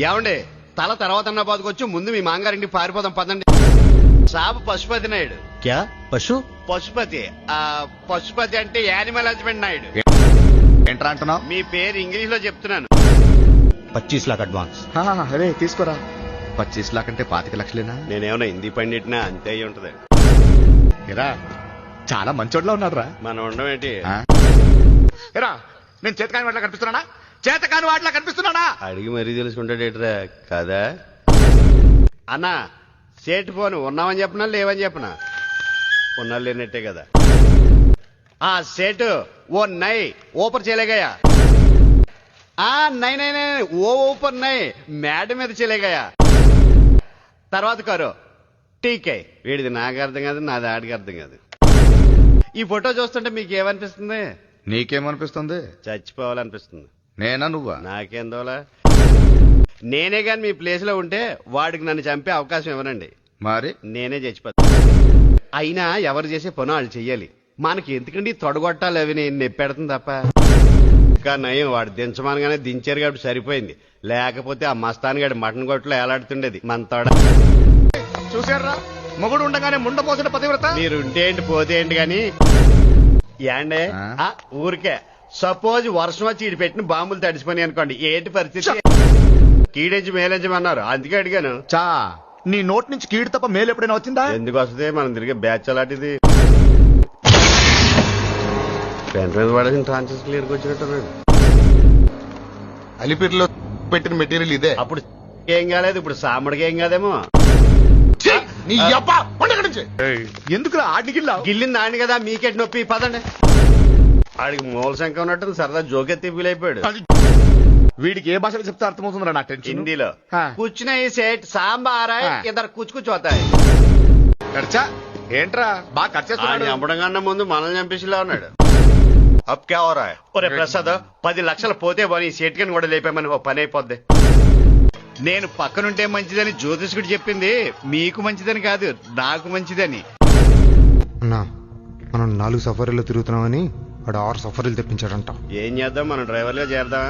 ఏమండి తల తర్వాత బాదుకొచ్చి ముందు మీ మాంగారింటికి పారిపోదాం పదండి. సాబ్ పశుపతి నాయుడు. క్యా పశు? పశుపతి పశుపతి అంటే యానిమల్ హస్బెండ్ నాయుడు. ఏంట్రా అంటున్నావు? మీ పేరు ఇంగ్లీష్ లో చెప్తున్నాను. 25 लाख అడ్వాన్స్. అరే తీసుకోరా. 25 लाख అంటే 25 లక్షలేనా? నేనేమన్నా హిందీ పండిట్నా అంతే అయి ఉంటది. ఎరా చాలా మంచోడ్లా ఉన్నాడు రా. మనం ఉండడం ఏంటి? ఎరా నేను చేతకాని వాటిలా కనిపిస్తున్నానా? చేతకాని వాటిలా కనిపిస్తున్నానా? అడిగి మరీ తెలుసుకుంటాడేట్రా కదా అన్నా. సేటు ఫోన్ ఉన్నామని చెప్పనా లేవని చెప్పనా? ఉన్నా లేనట్టే కదా. సేటు ఓ నై ఓపర్ చేయలేగయా? నై నై నై ఓ ఊపర్ నై మేడ మీద చేయలేగయా? తర్వాత కారు టీకే. వీడిది నాకు అర్థం కాదు, నాది ఆడికి అర్థం కాదు. ఈ ఫోటో చూస్తుంటే మీకు ఏమనిపిస్తుంది? నీకేమనిపిస్తుంది? చచ్చిపోవాలనిపిస్తుంది. నేనా నువ్వా? నాకేందోలా. నేనే గాని మీ ప్లేస్ లో ఉంటే వాడికి నన్ను చంపే అవకాశం ఇవ్వనండి. మరి నేనే చచ్చిపోతా. అయినా ఎవరు చేసే పని వాళ్ళు చెయ్యాలి. మనకి ఎందుకండి తొడగొట్టాలి అవి నేను నెప్పెడుతుంది తప్ప. ఇంకా నయం వాడు దించమనగానే దించారు కాబట్టి సరిపోయింది. లేకపోతే ఆ మస్తాన్ గడి మటన్ కొట్లో ఏలాడుతుండేది మన తోడ. చూసారా మొగుడు ఉండగానే ముండ పోసిన పతివ్రత. మీరు ఉంటే ఏంటి పోతే ఏంటి గాని ఏండే ఊరికే సపోజ్ వర్షం వచ్చి ఈడు పెట్టిన బాంబులు తడిసిపోయి అనుకోండి, ఏంటి పరిస్థితి? కీడించి మేలించమన్నారు అందుకే అడిగాను. చా నీ నోట్ నుంచి కీడు తప్ప మేలు ఎప్పుడైనా వచ్చిందా? ఎందుకు వస్తుంది? మనం తిరిగే బ్యాచ్ అలాంటిది. పెన్ డ్రైవ్ పడేసిన ట్రాన్సిస్ క్లియర్కి వచ్చినట్టున్నాడు. అలిపిరిలో పెట్టిన మెటీరియల్ ఇదే. అప్పుడు ఏం కాలేదు, ఇప్పుడు సాముడికి ఏం కాదేమో. ఎందుకురా ఆడికి గిల్లింది ఆడి కదా, మీకెట్ నొప్పి. పదండి. ఆడికి మూల శంఖ ఉన్నట్టు సరదా జోకెత్తి ఫీల్ అయిపోయాడు. వీడికి ఏ భాషలో చెప్తే అర్థమవుతుందిరా నాకు టెన్షన్. హిందీలో కూర్చున్న ఈ సెట్ సాంబార్ ఇద్దరు కూర్చుకోతాయి. ఖర్చా ఏంట్రా బాగా ఖర్చు చంపడం కన్నా ముందు మనల్ని చంపేసిలా ఉన్నాడు. అబ్ క్యా హో రహా హై? ఒరే ప్రసాద్ 10 లక్షలు పోతే పోనీ సేట్కని కూడా లేపామని ఓ పని అయిపోద్ది. నేను పక్కనుంటే మంచిదని జ్యోతిష్కుడు చెప్పింది మీకు మంచిదని కాదు, నాకు మంచిదని. అన్నా మనం 4 సఫరీలో తిరుగుతున్నామని వాడు 6 సఫరీలు తెప్పించాడంట. ఏం చేద్దాం, మనం డ్రైవర్గా చేద్దాం.